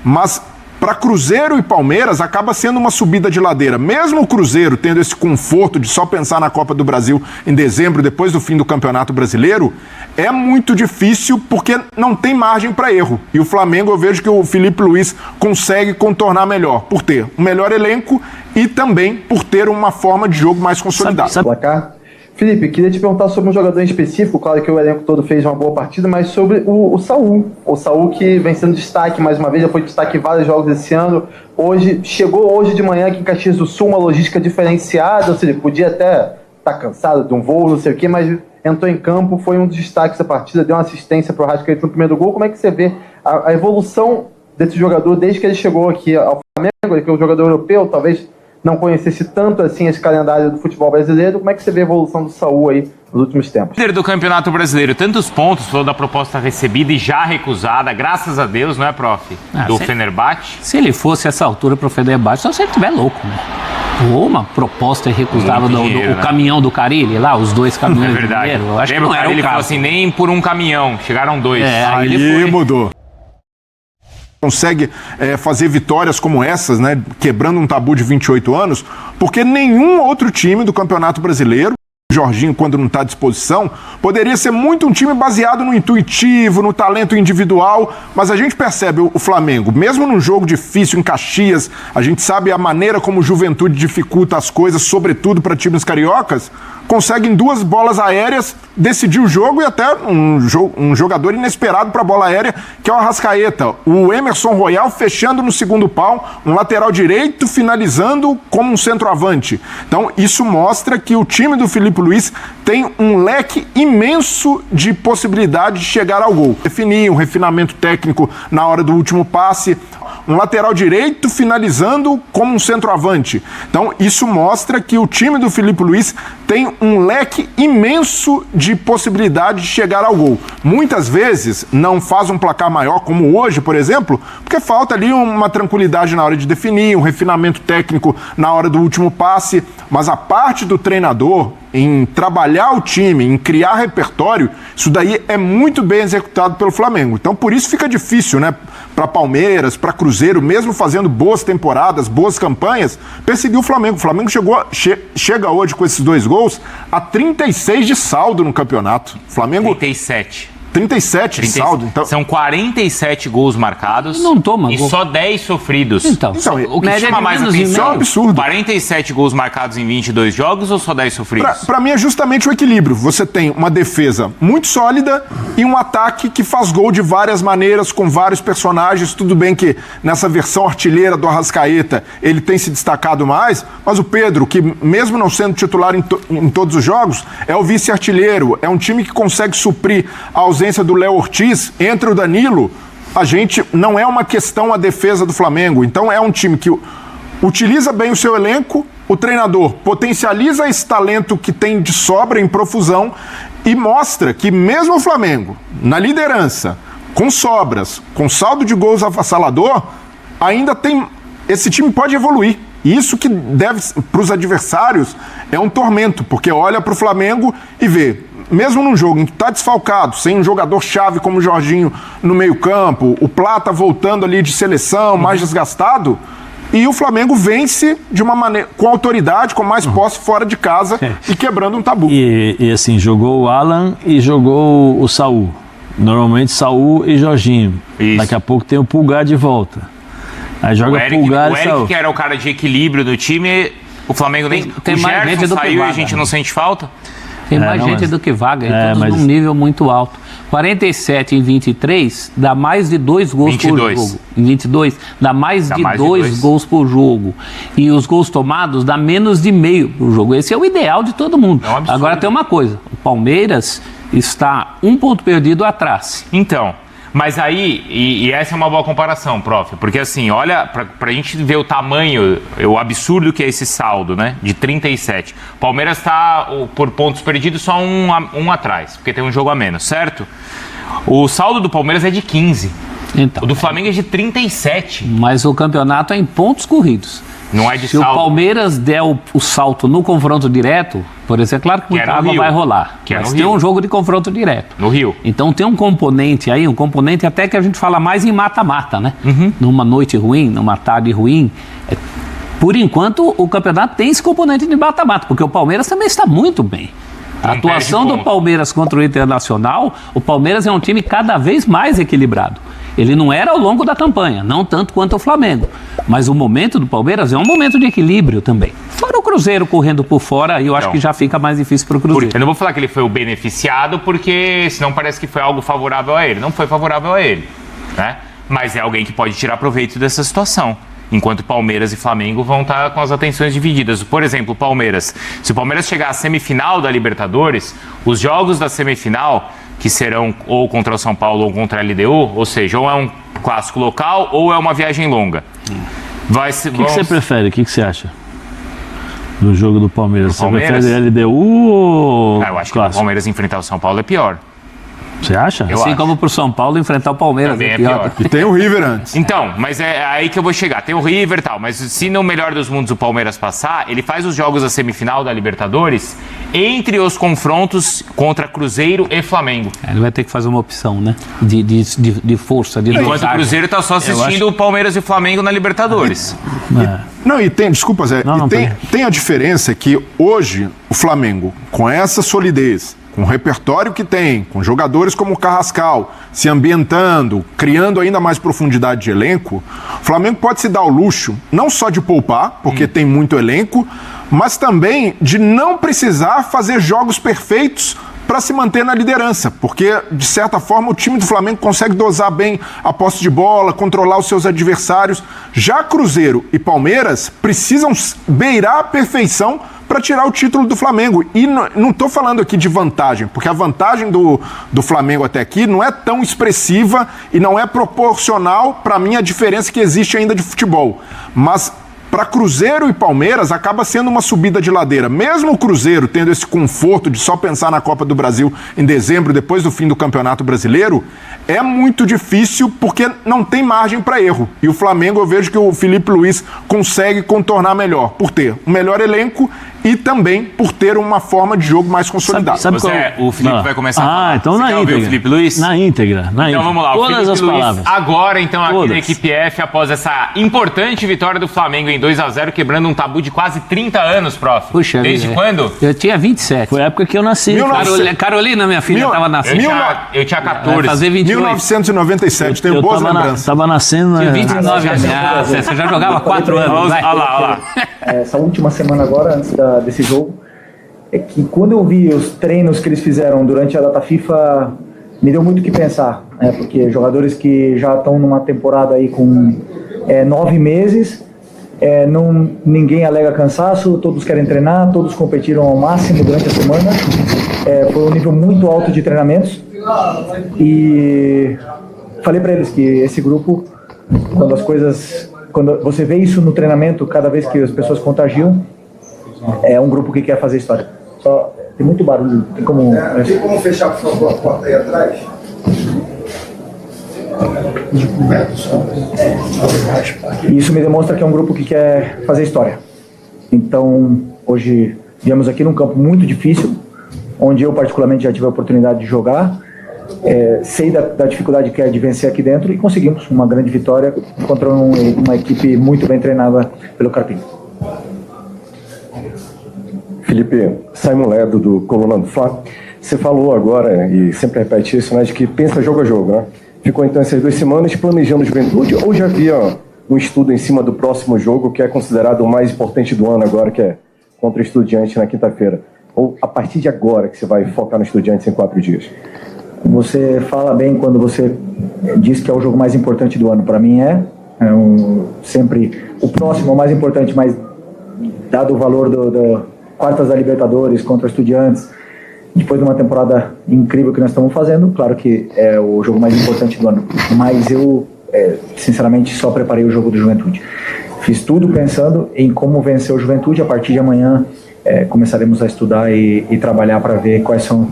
Mas para Cruzeiro e Palmeiras acaba sendo uma subida de ladeira. Mesmo o Cruzeiro tendo esse conforto de só pensar na Copa do Brasil em dezembro, depois do fim do Campeonato Brasileiro, é muito difícil porque não tem margem para erro. E o Flamengo, eu vejo que o Felipe Luiz consegue contornar melhor, por ter um melhor elenco e também por ter uma forma de jogo mais consolidada. Felipe, queria te perguntar sobre um jogador em específico. Claro que o elenco todo fez uma boa partida, mas sobre o Saul. O Saul que vem sendo destaque mais uma vez, já foi destaque em vários jogos esse ano. Chegou hoje de manhã aqui em Caxias do Sul, uma logística diferenciada, ou seja, podia até estar cansado de um voo, não sei o quê, mas entrou em campo, foi um dos destaques da partida, deu uma assistência para o Arrascaeta no primeiro gol. Como é que você vê a evolução desse jogador desde que ele chegou aqui ao Flamengo, que é um jogador europeu, talvez não conhecesse tanto assim esse calendário do futebol brasileiro? Como é que você vê a evolução do Saul aí nos últimos tempos? Líder do Campeonato Brasileiro, tantos pontos, falou da proposta recebida e já recusada, graças a Deus, não é, prof? Do Fenerbahçe. Se ele fosse essa altura pro Fenerbahçe, só se ele estiver louco, né? Ou uma proposta irrecusável do caminhão do Carilli, lá, os dois caminhões de dinheiro. Eu acho que não era o caso. Ele falou assim, nem por um caminhão, chegaram dois. Aí ele mudou. Consegue fazer vitórias como essas, né, quebrando um tabu de 28 anos, porque nenhum outro time do Campeonato Brasileiro, o Jorginho, quando não está à disposição, poderia ser muito um time baseado no intuitivo, no talento individual, mas a gente percebe o Flamengo, mesmo num jogo difícil em Caxias, a gente sabe a maneira como o Juventude dificulta as coisas, sobretudo para times cariocas, consegue em 2 bolas aéreas decidir o jogo e até um jogador inesperado para a bola aérea, que é o Arrascaeta. O Emerson Royal fechando no segundo pau, um lateral direito finalizando como um centroavante. Então, isso mostra que o time do Felipe Luiz tem um leque imenso de possibilidade de chegar ao gol. Definir um refinamento técnico na hora do último passe, um lateral direito finalizando como um centroavante. Então, isso mostra que o time do Felipe Luiz tem um leque imenso de possibilidade de chegar ao gol. Muitas vezes não faz um placar maior, como hoje, por exemplo, porque falta ali uma tranquilidade na hora de definir, um refinamento técnico na hora do último passe, mas a parte do treinador em trabalhar o time, em criar repertório, isso daí é muito bem executado pelo Flamengo. Então, por isso fica difícil, né, para Palmeiras, para Cruzeiro, mesmo fazendo boas temporadas, boas campanhas, perseguir o Flamengo. O Flamengo chega hoje com esses 2 gols a 36 de saldo no campeonato. Flamengo 37 de saldo. Então... São 47 gols marcados e só 10 sofridos. Então o que chama mais atenção é um absurdo. 47 gols marcados em 22 jogos ou só 10 sofridos? Para mim é justamente o equilíbrio. Você tem uma defesa muito sólida e um ataque que faz gol de várias maneiras, com vários personagens. Tudo bem que nessa versão artilheira do Arrascaeta ele tem se destacado mais, mas o Pedro, que mesmo não sendo titular em todos os jogos, é o vice-artilheiro, é um time que consegue suprir a ausência do Léo Ortiz, entre o Danilo, não é uma questão a defesa do Flamengo. Então é um time que utiliza bem o seu elenco, o treinador potencializa esse talento que tem de sobra em profusão e mostra que mesmo o Flamengo, na liderança, com sobras, com saldo de gols avassalador, ainda tem... Esse time pode evoluir. E isso que deve, para os adversários, é um tormento, porque olha para o Flamengo e vê... Mesmo num jogo em que está desfalcado, sem um jogador-chave como o Jorginho no meio-campo, o Plata voltando ali de seleção, mais desgastado, e o Flamengo vence de uma maneira, com autoridade, com mais posse fora de casa e quebrando um tabu. E assim, jogou o Alan e jogou o Saul. Normalmente Saul e Jorginho. Isso. Daqui a pouco tem o Pulgar de volta. Aí joga Pulgar e Saul. O Eric, que era o cara de equilíbrio do time, o Flamengo tem mais gente do que saiu e a gente não sente falta? Tem mais gente do que vaga, todos num nível muito alto. 47 em 23 dá mais de 2 gols 22. Por jogo. Em 22 dá mais de 2 gols por jogo. E os gols tomados dá menos de meio por jogo. Esse é o ideal de todo mundo. Agora tem uma coisa, o Palmeiras está 1 ponto perdido atrás. Então... Mas aí, e essa é uma boa comparação, prof, porque assim, olha, pra gente ver o tamanho, o absurdo que é esse saldo, né, de 37. O Palmeiras tá, por pontos perdidos, só um atrás, porque tem um jogo a menos, certo? O saldo do Palmeiras é de 15, então, o do Flamengo é de 37. Mas o campeonato é em pontos corridos. Não é de Se saldo. o Palmeiras der o salto no confronto direto, por exemplo, é claro que muita água vai rolar. Mas tem um jogo de confronto direto. No Rio. Então tem um componente aí, até que a gente fala mais em mata-mata, né? Numa noite ruim, numa tarde ruim. Por enquanto, o campeonato tem esse componente de mata-mata, porque o Palmeiras também está muito bem. A atuação do Palmeiras contra o Internacional, o Palmeiras é um time cada vez mais equilibrado. Ele não era ao longo da campanha, não tanto quanto o Flamengo. Mas o momento do Palmeiras é um momento de equilíbrio também. Fora o Cruzeiro correndo por fora, eu acho que já fica mais difícil para o Cruzeiro. Eu não vou falar que ele foi o beneficiado, porque senão parece que foi algo favorável a ele. Não foi favorável a ele, né? Mas é alguém que pode tirar proveito dessa situação. Enquanto Palmeiras e Flamengo vão estar com as atenções divididas. Por exemplo, o Palmeiras. Se o Palmeiras chegar à semifinal da Libertadores, os jogos da semifinal, que serão ou contra o São Paulo ou contra a LDU, ou seja, ou é um clássico local ou é uma viagem longa. O que você prefere? O que você acha do jogo do Palmeiras? Você prefere LDU ou eu acho que o Palmeiras enfrentar o São Paulo é pior. Você acha? Assim como pro São Paulo enfrentar o Palmeiras é pior. E tem o River antes. Então, mas é aí que eu vou chegar. Tem o River e tal, mas se no melhor dos mundos o Palmeiras passar, ele faz os jogos da semifinal da Libertadores entre os confrontos contra Cruzeiro e Flamengo. Ele vai ter que fazer uma opção, né? De força, de enquanto o Cruzeiro tá só assistindo o Palmeiras e o Flamengo na Libertadores. Desculpa, Zé. Tem a diferença que hoje o Flamengo, com essa solidez, com o repertório que tem, com jogadores como o Carrascal, se ambientando, criando ainda mais profundidade de elenco, o Flamengo pode se dar o luxo, não só de poupar, porque tem muito elenco, mas também de não precisar fazer jogos perfeitos para se manter na liderança, porque, de certa forma, o time do Flamengo consegue dosar bem a posse de bola, controlar os seus adversários. Já Cruzeiro e Palmeiras precisam beirar a perfeição para tirar o título do Flamengo. E não estou falando aqui de vantagem, porque a vantagem do Flamengo até aqui não é tão expressiva e não é proporcional, para mim, à diferença que existe ainda de futebol. Mas para Cruzeiro e Palmeiras acaba sendo uma subida de ladeira. Mesmo o Cruzeiro tendo esse conforto de só pensar na Copa do Brasil em dezembro, depois do fim do Campeonato Brasileiro, é muito difícil porque não tem margem para erro. E o Flamengo, eu vejo que o Felipe Luiz consegue contornar melhor, por ter um melhor elenco e também por ter uma forma de jogo mais consolidada. O Felipe vai começar a falar. Então na íntegra. O Felipe Luiz? Na íntegra. Então vamos lá. Todas as palavras. Agora, então, aqui na equipe F, após essa importante vitória do Flamengo em 2-0, quebrando um tabu de quase 30 anos, prof. Puxa, desde quando? Eu tinha 27. Foi a época que eu nasci. Carolina, minha filha, estava nascendo. Eu tinha 14. Vai fazer 28. 1997, tenho boas lembranças. Estava nascendo... Tinha 29 anos. Você já jogava 4 anos. Olha lá. Essa última semana agora, antes desse jogo, é que quando eu vi os treinos que eles fizeram durante a data FIFA, me deu muito o que pensar, né? Porque jogadores que já estão numa temporada aí com 9 meses, ninguém alega cansaço, todos querem treinar, todos competiram ao máximo durante a semana, foi um nível muito alto de treinamentos, e falei para eles que esse grupo, quando você vê isso no treinamento, cada vez que as pessoas contagiam, é um grupo que quer fazer história. Só tem muito barulho. Tem como fechar, por favor, a porta aí atrás? Isso me demonstra que é um grupo que quer fazer história. Então, hoje viemos aqui num campo muito difícil, onde eu particularmente já tive a oportunidade de jogar. Sei da dificuldade que é de vencer aqui dentro e conseguimos uma grande vitória contra uma equipe muito bem treinada pelo Carpim. Felipe, Simon Ledo do Coluna do Fla. Você falou agora, e sempre repete isso, né, de que pensa jogo a jogo, né? Ficou então essas 2 semanas planejando Juventude ou já havia um estudo em cima do próximo jogo que é considerado o mais importante do ano agora, que é contra o Estudiantes na quinta-feira? Ou a partir de agora que você vai focar no Estudiantes em 4 dias? Você fala bem quando você diz que é o jogo mais importante do ano. Para mim sempre o próximo, o mais importante, mas dado o valor do quartas da Libertadores contra Estudiantes, depois de uma temporada incrível que nós estamos fazendo, claro que é o jogo mais importante do ano, mas eu sinceramente só preparei o jogo do Juventude. Fiz tudo pensando em como vencer o Juventude. A partir de amanhã começaremos a estudar e trabalhar para ver quais são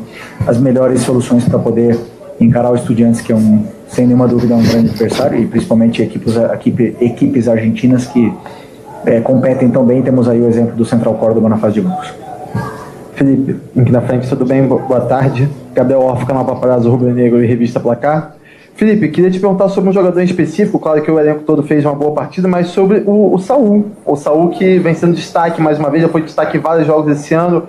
as melhores soluções para poder encarar o Estudiantes, que é sem nenhuma dúvida um grande adversário, e principalmente equipes argentinas que competem tão bem. Temos aí o exemplo do Central Córdoba na fase de grupos. Felipe, aqui na frente, tudo bem? Boa tarde. Gabriel Orff, canal Paparazzo Rubro-Negro e Revista Placar. Felipe, queria te perguntar sobre um jogador em específico. Claro que o elenco todo fez uma boa partida, mas sobre o Saul. O Saul que vem sendo destaque mais uma vez, já foi destaque em vários jogos esse ano.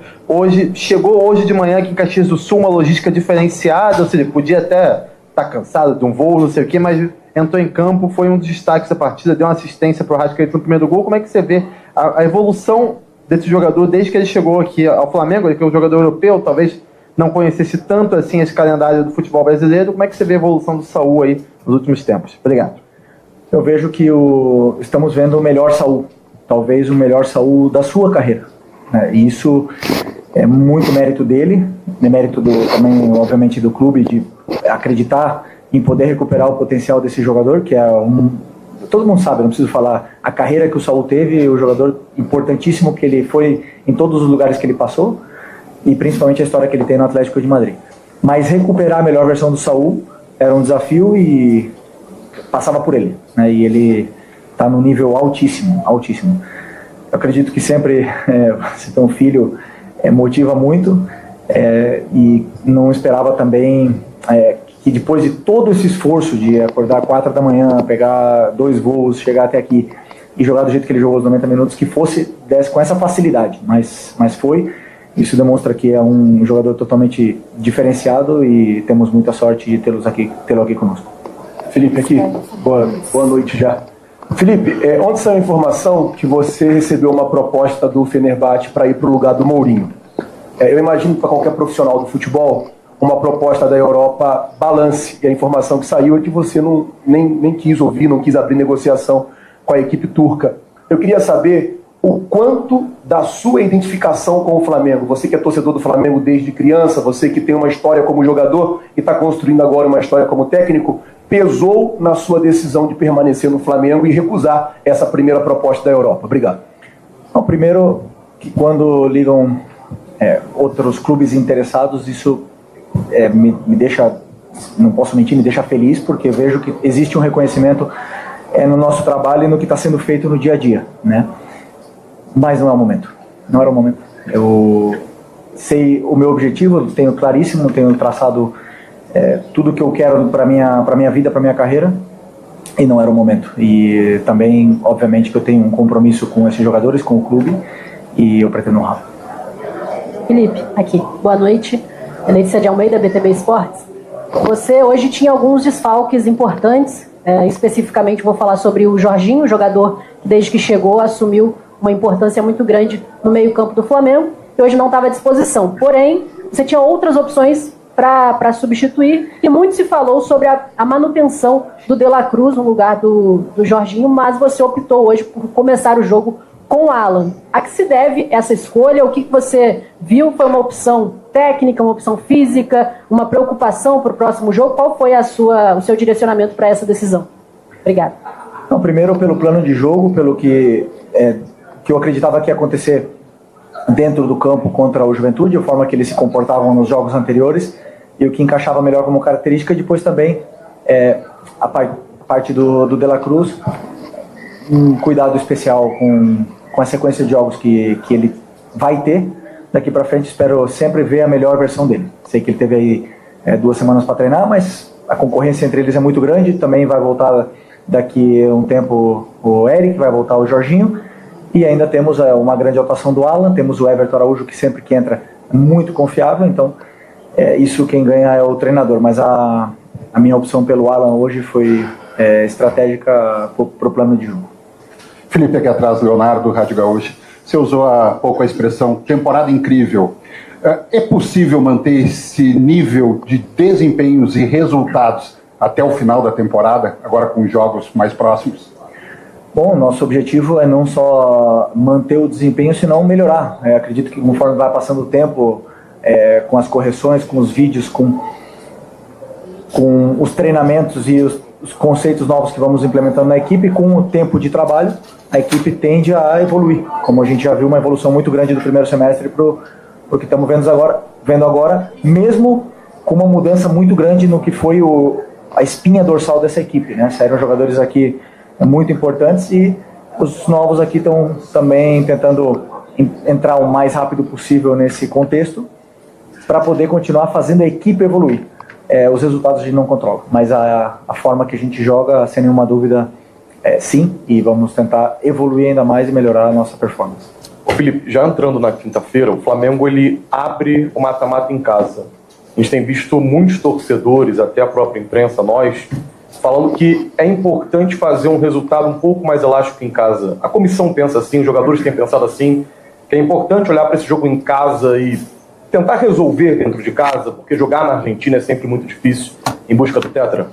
Chegou hoje de manhã aqui em Caxias do Sul, uma logística diferenciada, ou seja, podia até estar cansado de um voo, não sei o quê, mas entrou em campo, foi um dos destaques da partida, deu uma assistência para o Rascaeta no primeiro gol. Como é que você vê a evolução desse jogador desde que ele chegou aqui ao Flamengo? Ele que é um jogador europeu, talvez não conhecesse tanto assim esse calendário do futebol brasileiro. Como é que você vê a evolução do Saul aí nos últimos tempos? Obrigado. Eu vejo que estamos vendo o melhor Saul, talvez o melhor Saul da sua carreira, né? E isso é muito mérito dele, mérito também, obviamente, do clube, de acreditar em poder recuperar o potencial desse jogador, que é todo mundo sabe, não preciso falar a carreira que o Saul teve, o jogador importantíssimo que ele foi em todos os lugares que ele passou, e principalmente a história que ele tem no Atlético de Madrid. Mas recuperar a melhor versão do Saul era um desafio e passava por ele, né? E ele está num nível altíssimo, altíssimo. Eu acredito que sempre você ter um filho motiva muito, e não esperava também que depois de todo esse esforço de acordar 4 da manhã, pegar 2 voos, chegar até aqui e jogar do jeito que ele jogou os 90 minutos, que desse com essa facilidade, mas foi. Isso demonstra que é um jogador totalmente diferenciado e temos muita sorte de tê-lo aqui conosco. Felipe, aqui, boa noite já. Felipe, ontem saiu a informação que você recebeu uma proposta do Fenerbahçe para ir para o lugar do Mourinho. Eu imagino que para qualquer profissional do futebol, uma proposta da Europa balance. E a informação que saiu é que você nem quis ouvir, não quis abrir negociação com a equipe turca. Eu queria saber o quanto da sua identificação com o Flamengo, você que é torcedor do Flamengo desde criança, você que tem uma história como jogador e está construindo agora uma história como técnico, pesou na sua decisão de permanecer no Flamengo e recusar essa primeira proposta da Europa. Obrigado. Não, primeiro, que quando ligam outros clubes interessados, isso me deixa, não posso mentir, me deixa feliz, porque vejo que existe um reconhecimento no nosso trabalho e no que está sendo feito no dia a dia, né? Mas não é o momento, não era o momento. Eu sei o meu objetivo, tenho claríssimo, tenho traçado tudo que eu quero para minha vida, para minha carreira, e não era o momento. E também, obviamente, que eu tenho um compromisso com esses jogadores, com o clube, e eu pretendo honrar. Felipe, aqui, boa noite. Letícia de Almeida, BTB Esportes. Você hoje tinha alguns desfalques importantes, especificamente vou falar sobre o Jorginho, jogador que desde que chegou assumiu uma importância muito grande no meio-campo do Flamengo, e hoje não estava à disposição. Porém, você tinha outras opções para substituir, e muito se falou sobre a manutenção do De La Cruz no lugar do Jorginho, mas você optou hoje por começar o jogo com o Alan. A que se deve essa escolha? O que você viu? Foi uma opção técnica, uma opção física, uma preocupação para o próximo jogo? Qual foi o seu direcionamento para essa decisão? Obrigado. Não, primeiro pelo plano de jogo, pelo que eu acreditava que ia acontecer dentro do campo contra o Juventude, a forma que eles se comportavam nos jogos anteriores, e o que encaixava melhor como característica. Depois também a parte do De La Cruz, um cuidado especial com a sequência de jogos que ele vai ter daqui para frente. Espero sempre ver a melhor versão dele. Sei que ele teve aí 2 semanas para treinar, mas a concorrência entre eles é muito grande. Também vai voltar daqui a um tempo o Eric, vai voltar o Jorginho, e ainda temos uma grande atuação do Alan, temos o Everton Araújo, que sempre que entra é muito confiável. Então isso quem ganha é o treinador, mas a minha opção pelo Alan hoje foi estratégica para o plano de jogo. Felipe, aqui atrás, Leonardo, Rádio Gaúcho. Você usou há pouco a expressão temporada incrível. É possível manter esse nível de desempenhos e resultados até o final da temporada, agora com jogos mais próximos? Bom, nosso objetivo é não só manter o desempenho, senão melhorar. Acredito que conforme vai passando o tempo, com as correções, com os vídeos, com os treinamentos e os conceitos novos que vamos implementando na equipe, com o tempo de trabalho, a equipe tende a evoluir. Como a gente já viu, uma evolução muito grande do primeiro semestre para o que estamos vendo agora, mesmo com uma mudança muito grande no que foi a espinha dorsal dessa equipe, né? Saíram jogadores aqui muito importantes e os novos aqui estão também tentando entrar o mais rápido possível nesse contexto para poder continuar fazendo a equipe evoluir. Os resultados a gente não controla, mas a forma que a gente joga, sem nenhuma dúvida, sim, e vamos tentar evoluir ainda mais e melhorar a nossa performance. Felipe, já entrando na quinta-feira, o Flamengo ele abre o mata-mata em casa. A gente tem visto muitos torcedores, até a própria imprensa, nós, falando que é importante fazer um resultado um pouco mais elástico em casa. A comissão pensa assim, os jogadores têm pensado assim, que é importante olhar para esse jogo em casa e tentar resolver dentro de casa, porque jogar na Argentina é sempre muito difícil em busca do tetra.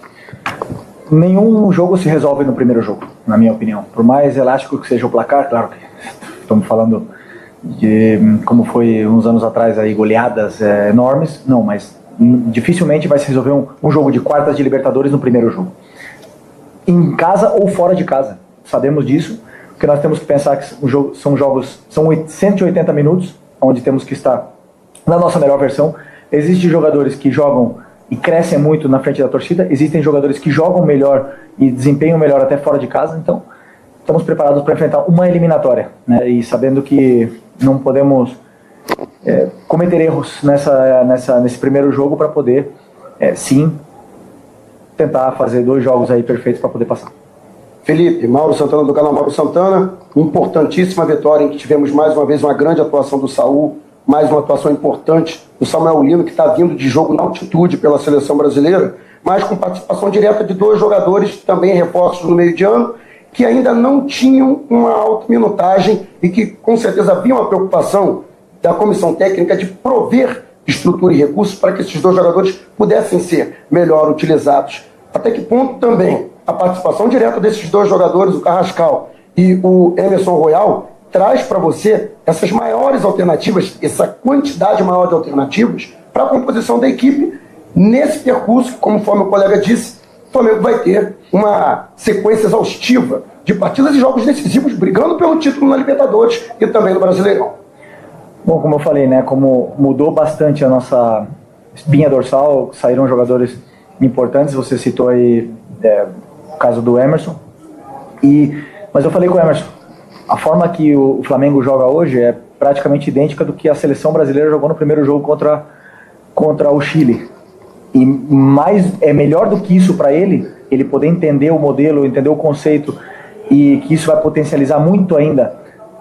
Nenhum jogo se resolve no primeiro jogo, na minha opinião. Por mais elástico que seja o placar, claro que estamos falando de como foi uns anos atrás aí, goleadas enormes, não, mas dificilmente vai se resolver um jogo de quartas de Libertadores no primeiro jogo. Em casa ou fora de casa, sabemos disso, porque nós temos que pensar que são 180 minutos, onde temos que estar na nossa melhor versão. Existem jogadores que jogam e crescem muito na frente da torcida, existem jogadores que jogam melhor e desempenham melhor até fora de casa, então estamos preparados para enfrentar uma eliminatória, né? E sabendo que não podemos cometer erros nesse primeiro jogo para poder, sim, tentar fazer 2 jogos aí perfeitos para poder passar. Felipe, Mauro Santana do canal Mauro Santana, importantíssima vitória em que tivemos mais uma vez uma grande atuação do Saul, mais uma atuação importante do Samuel Lino, que está vindo de jogo na altitude pela seleção brasileira, mas com participação direta de 2 jogadores, também reforços no meio de ano, que ainda não tinham uma alta minutagem e que com certeza havia uma preocupação da comissão técnica de prover estrutura e recursos para que esses 2 jogadores pudessem ser melhor utilizados. Até que ponto também a participação direta desses 2 jogadores, o Carrascal e o Emerson Royal, traz para você essas maiores alternativas, essa quantidade maior de alternativas para a composição da equipe nesse percurso, conforme o colega disse, o Flamengo vai ter uma sequência exaustiva de partidas e jogos decisivos brigando pelo título na Libertadores e também no Brasileirão. Bom, como eu falei, né, como mudou bastante a nossa espinha dorsal, saíram jogadores importantes, você citou aí o caso do Emerson, mas eu falei com o Emerson, a forma que o Flamengo joga hoje é praticamente idêntica do que a seleção brasileira jogou no primeiro jogo contra o Chile. E é melhor do que isso para ele poder entender o modelo, entender o conceito, e que isso vai potencializar muito ainda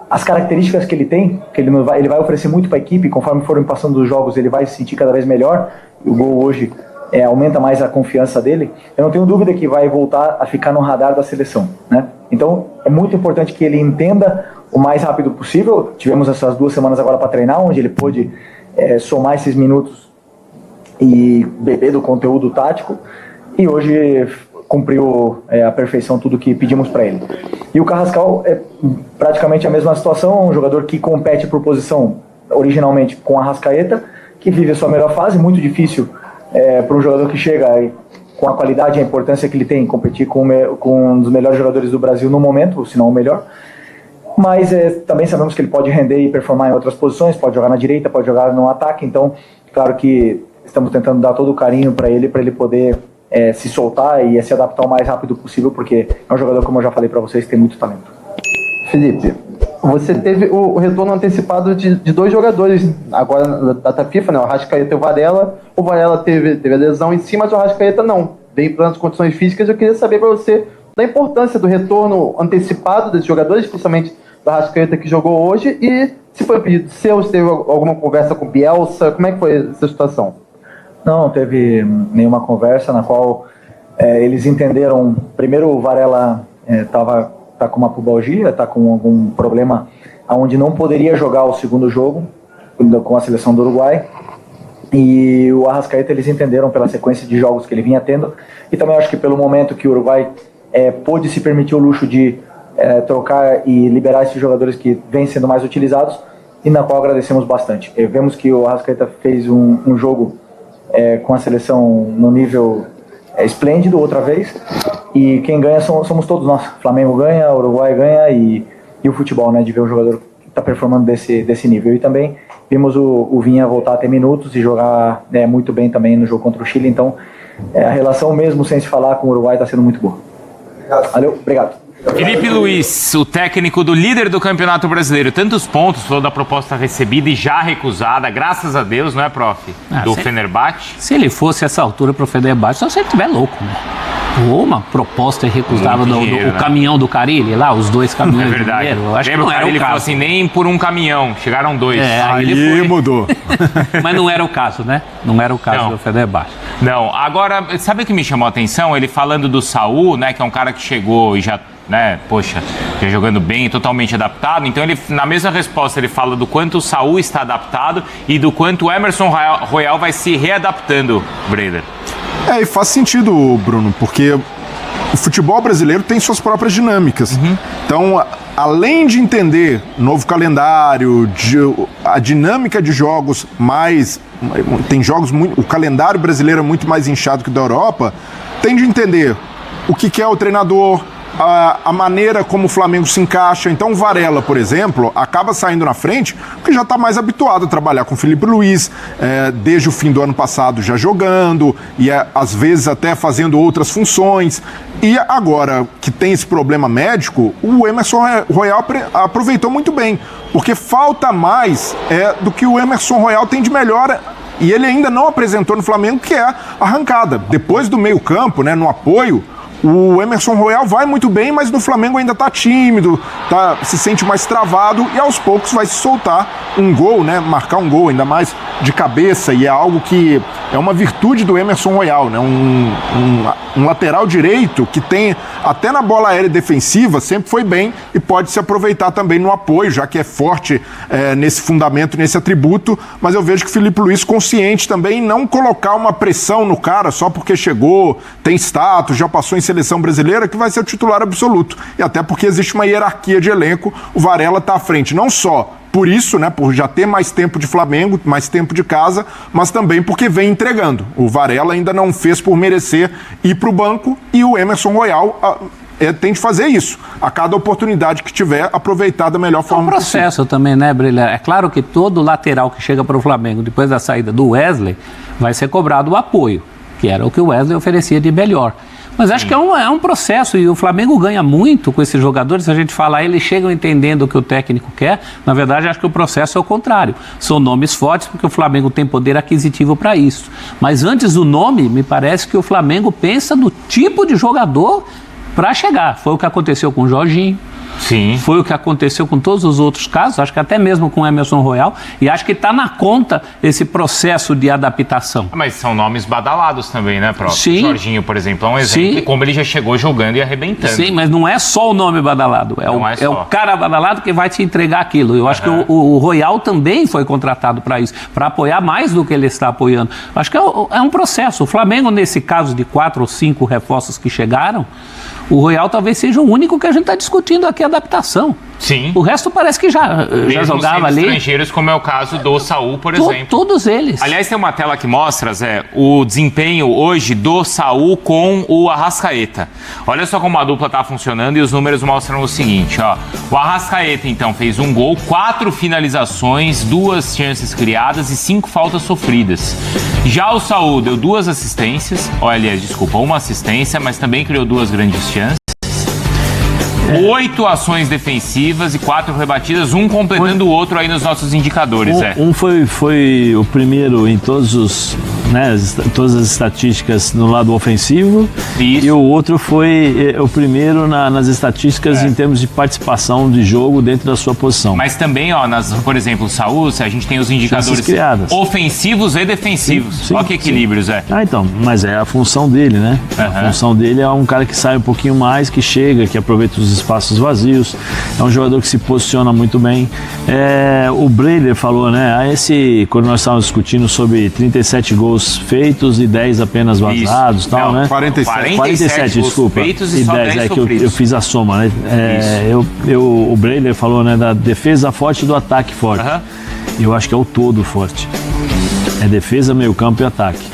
as características que ele tem, que ele vai oferecer muito para a equipe, conforme forem passando os jogos ele vai se sentir cada vez melhor. O gol hoje aumenta mais a confiança dele. Eu não tenho dúvida que vai voltar a ficar no radar da seleção, né? Então é muito importante que ele entenda o mais rápido possível. Tivemos essas 2 semanas agora para treinar, onde ele pôde somar esses minutos e beber do conteúdo tático, e hoje cumpriu à perfeição tudo que pedimos para ele. E o Carrascal é praticamente a mesma situação, um jogador que compete por posição originalmente com a Arrascaeta, que vive a sua melhor fase, muito difícil para um jogador que chega com a qualidade e a importância que ele tem, competir com um dos melhores jogadores do Brasil no momento, se não o melhor. Mas também sabemos que ele pode render e performar em outras posições, pode jogar na direita, pode jogar no ataque, então claro que estamos tentando dar todo o carinho para ele poder se soltar e se adaptar o mais rápido possível, porque é um jogador, como eu já falei para vocês, que tem muito talento. Felipe, você teve o retorno antecipado de 2 jogadores agora da data FIFA, né? O Arrascaeta e o Varela. O Varela teve a lesão em si, mas o Arrascaeta não. Veio para as condições físicas. Eu queria saber para você da importância do retorno antecipado desses jogadores, principalmente do Arrascaeta que jogou hoje, e se foi pedido seu, se teve alguma conversa com o Bielsa, como é que foi essa situação? Não teve nenhuma conversa na qual eles entenderam. Primeiro, o Varela tá com uma pubalgia, tá com algum problema onde não poderia jogar o segundo jogo com a seleção do Uruguai, e o Arrascaeta eles entenderam pela sequência de jogos que ele vinha tendo, e também acho que pelo momento que o Uruguai pôde se permitir o luxo de trocar e liberar esses jogadores que vêm sendo mais utilizados, e na qual agradecemos bastante. Vemos que o Arrascaeta fez um jogo com a seleção no nível esplêndido outra vez, e quem ganha somos todos nós. Flamengo ganha, Uruguai ganha, e o futebol, né, de ver um jogador que está performando desse nível. E também vimos o Vinha voltar a ter minutos e jogar muito bem também no jogo contra o Chile, então a relação mesmo sem se falar com o Uruguai está sendo muito boa. Valeu, obrigado. Felipe Luiz, o técnico do líder do Campeonato Brasileiro, tantos pontos, falou da proposta recebida e já recusada, graças a Deus, não é, prof? Do Fenerbahçe. Se ele fosse essa altura pro Fenerbahçe, só se ele estiver louco, né? Ou uma proposta irrecusável do caminhão do Carille, lá, os 2 caminhões. É verdade. Do dinheiro. Eu acho que não era o caso. Ele falou assim, nem por um caminhão, chegaram 2. Aí ele foi. Mudou. Mas não era o caso, né? Não era o caso do Fenerbahçe. Não, agora, sabe o que me chamou a atenção? Ele falando do Saúl, né, que é um cara que chegou e já, né, poxa, já jogando bem, totalmente adaptado. Então, ele, na mesma resposta, ele fala do quanto o Saúl está adaptado e do quanto o Emerson Royal vai se readaptando, Breder. E faz sentido, Bruno, porque o futebol brasileiro tem suas próprias dinâmicas. Então, além de entender novo calendário, a dinâmica de jogos mais... Tem jogos muito... O calendário brasileiro é muito mais inchado que o da Europa. Tem de entender o que é o treinador, a maneira como o Flamengo se encaixa. Então o Varela, por exemplo, acaba saindo na frente porque já está mais habituado a trabalhar com o Felipe Luiz, desde o fim do ano passado já jogando e às vezes até fazendo outras funções. E agora que tem esse problema médico, o Emerson Royal aproveitou muito bem, porque falta mais do que o Emerson Royal tem de melhor. E ele ainda não apresentou no Flamengo, que é a arrancada. Depois do meio campo, né, no apoio, o Emerson Royal vai muito bem, mas no Flamengo ainda tá tímido, se sente mais travado e aos poucos vai se soltar um gol, né? Marcar um gol, ainda mais de cabeça, e é algo que é uma virtude do Emerson Royal, né? Um lateral direito que tem, até na bola aérea defensiva, sempre foi bem e pode se aproveitar também no apoio, já que é forte nesse fundamento, nesse atributo, mas eu vejo que o Felipe Luiz consciente também em não colocar uma pressão no cara só porque chegou, tem status, já passou em seleção brasileira, que vai ser o titular absoluto. E até porque existe uma hierarquia de elenco, o Varela está à frente, não só por isso, né, por já ter mais tempo de Flamengo, mais tempo de casa, mas também porque vem entregando. O Varela ainda não fez por merecer ir para o banco e o Emerson Royal tem de fazer isso. A cada oportunidade que tiver, aproveitar da melhor forma possível. É um processo também, né, Brilha? É claro que todo lateral que chega para o Flamengo, depois da saída do Wesley, vai ser cobrado o apoio, que era o que o Wesley oferecia de melhor. Mas acho que é um processo e o Flamengo ganha muito com esses jogadores. Se a gente falar, eles chegam entendendo o que o técnico quer. Na verdade, acho que o processo é o contrário. São nomes fortes porque o Flamengo tem poder aquisitivo para isso. Mas antes do nome, me parece que o Flamengo pensa no tipo de jogador para chegar. Foi o que aconteceu com o Jorginho. Sim. Foi o que aconteceu com todos os outros casos, acho que até mesmo com o Emerson Royal, e acho que está na conta esse processo de adaptação. Mas são nomes badalados também, né, próprio? Sim. Jorginho, por exemplo, é um exemplo de como ele já chegou jogando e arrebentando. Sim, mas não é só o nome badalado, é o cara badalado que vai te entregar aquilo. Eu acho que o Royal também foi contratado para isso, para apoiar mais do que ele está apoiando. Acho que é um processo. O Flamengo, nesse caso de 4 ou 5 reforços que chegaram, o Royal talvez seja o único que a gente está discutindo aqui, a adaptação. Sim. O resto parece que já jogava ali. Estrangeiros, como é o caso do Saúl, por exemplo. Todos eles. Aliás, tem uma tela que mostra, Zé, o desempenho hoje do Saúl com o Arrascaeta. Olha só como a dupla está funcionando e os números mostram o seguinte, ó. O Arrascaeta, então, fez 1 gol, 4 finalizações, 2 chances criadas e 5 faltas sofridas. Já o Saúl deu 2 assistências, aliás, desculpa, 1 assistência, mas também criou 2 grandes chances. 8 ações defensivas e 4 rebatidas, um completando o outro aí nos nossos indicadores. Um foi o primeiro em todos os, né, todas as estatísticas no lado ofensivo. Isso. E o outro foi o primeiro nas estatísticas em termos de participação de jogo dentro da sua posição. Mas também, ó, por exemplo, o Saúl, a gente tem os indicadores ofensivos e defensivos. Sim, olha que equilíbrio, Zé. Então, mas é a função dele, né? A função dele é um cara que sai um pouquinho mais, que chega, que aproveita os espaços vazios, é um jogador que se posiciona muito bem. O Breiler falou, né, quando nós estávamos discutindo sobre 37 gols feitos e 10 apenas vazados, tal, né? 47, desculpa, feitos e 10 que eu fiz a soma, né? O Breiler falou, né, da defesa forte e do ataque forte. Eu acho que é o todo forte. É defesa, meio campo e ataque.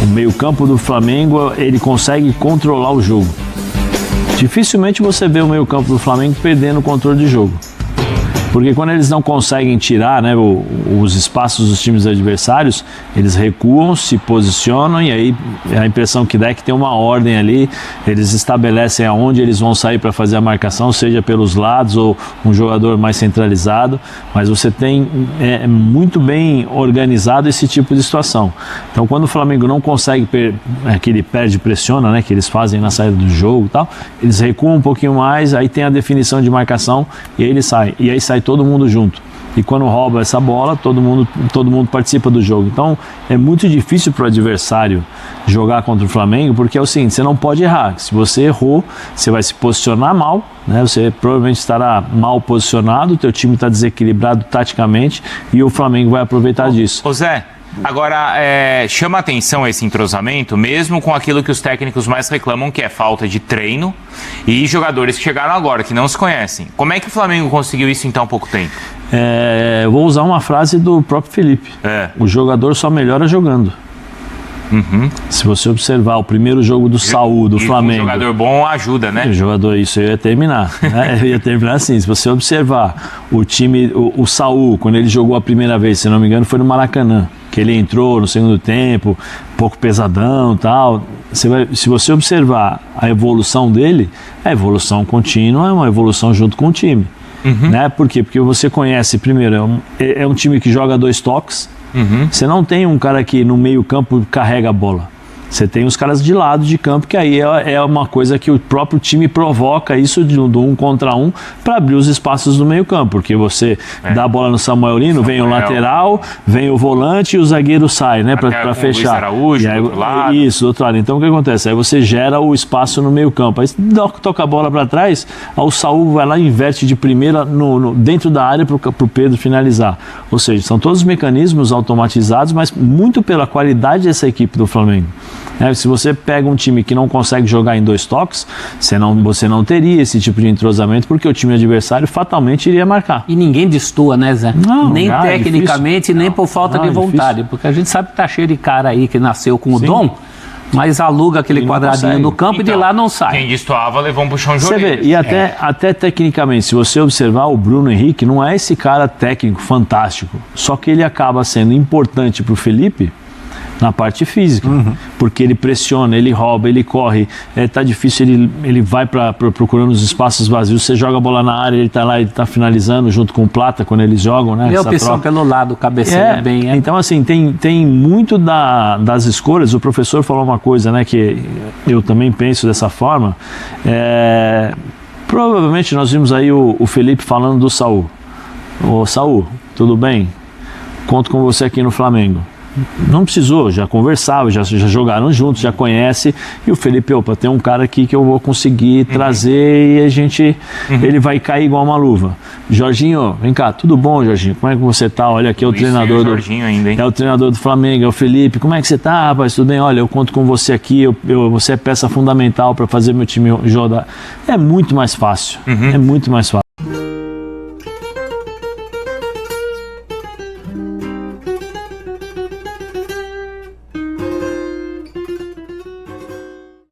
O meio campo do Flamengo, ele consegue controlar o jogo. Dificilmente você vê o meio-campo do Flamengo perdendo o controle de jogo. Porque quando eles não conseguem tirar, né, os espaços dos times adversários, eles recuam, se posicionam e aí a impressão que dá é que tem uma ordem ali, eles estabelecem aonde eles vão sair para fazer a marcação, seja pelos lados ou um jogador mais centralizado, mas você tem muito bem organizado esse tipo de situação. Então quando o Flamengo não consegue, que ele perde, pressiona, né, que eles fazem na saída do jogo e tal, eles recuam um pouquinho mais, aí tem a definição de marcação e aí ele sai, e aí sai todo mundo junto. E quando rouba essa bola, todo mundo participa do jogo. Então é muito difícil para o adversário jogar contra o Flamengo, porque é o seguinte, você não pode errar. Se você errou, você vai se posicionar mal, né? Você provavelmente estará mal posicionado, o teu time está desequilibrado taticamente e o Flamengo vai aproveitar disso. Ô Zé, agora, chama atenção esse entrosamento, mesmo com aquilo que os técnicos mais reclamam, que é falta de treino e jogadores que chegaram agora, que não se conhecem. Como é que o Flamengo conseguiu isso em tão pouco tempo? Eu vou usar uma frase do próprio Felipe. O jogador só melhora jogando. Uhum. Se você observar o primeiro jogo do Saúl, do Flamengo... Um jogador bom ajuda, né? O jogador, isso eu ia terminar. Né? Eu ia terminar assim, se você observar o time, o Saúl, quando ele jogou a primeira vez, se não me engano, foi no Maracanã, que ele entrou no segundo tempo, um pouco pesadão e tal. Se você observar a evolução dele, a evolução contínua é uma evolução junto com o time. Uhum. Né? Por quê? Porque você conhece, primeiro, é um time que joga 2 toques. Uhum. Você não tem um cara que no meio campo carrega a bola. Você tem os caras de lado de campo, que aí é uma coisa que o próprio time provoca isso do 1 contra 1 para abrir os espaços do meio campo, porque você dá a bola no Samuel Lino, vem o lateral, vem o volante e o zagueiro sai, né, para fechar. Araújo, e aí, do outro lado. Isso, do outro lado. Então o que acontece? Aí você gera o espaço no meio campo, aí toca a bola para trás, aí o Saúl vai lá e inverte de primeira dentro da área para o Pedro finalizar. Ou seja, são todos os mecanismos automatizados, mas muito pela qualidade dessa equipe do Flamengo. Se você pega um time que não consegue jogar em 2 toques, você não teria esse tipo de entrosamento, porque o time adversário fatalmente iria marcar. E ninguém destoa, né, Zé? Não, nem tecnicamente, nem por falta de vontade. Difícil. Porque a gente sabe que tá cheio de cara aí que nasceu com o dom, mas aluga aquele quadradinho no campo e de lá não sai. Quem destoava levou um puxão de orelha. Você vê, e até tecnicamente, se você observar, o Bruno Henrique não é esse cara técnico fantástico, só que ele acaba sendo importante para o Felipe na parte física, porque ele pressiona, ele rouba, ele corre, tá difícil, ele vai procurando os espaços vazios, você joga a bola na área, ele tá lá, ele tá finalizando junto com o Plata quando eles jogam, né? Ele é opção pelo lado, cabeceia bem. Então assim, tem muito das escolhas. O professor falou uma coisa, né, que eu também penso dessa forma, provavelmente nós vimos aí o Felipe falando do Saúl. Ô Saúl, tudo bem? Conto com você aqui no Flamengo. Não precisou, já conversava, já jogaram juntos, já conhece, e o Felipe, tem um cara aqui que eu vou conseguir trazer e ele vai cair igual uma luva. Jorginho, vem cá, tudo bom, Jorginho? Como é que você tá? Olha, aqui é o treinador do Jorginho ainda, hein? É o treinador do Flamengo, é o Felipe. Como é que você tá, rapaz? Tudo bem? Olha, eu conto com você aqui, você é peça fundamental para fazer meu time jogar. É muito mais fácil, é muito mais fácil.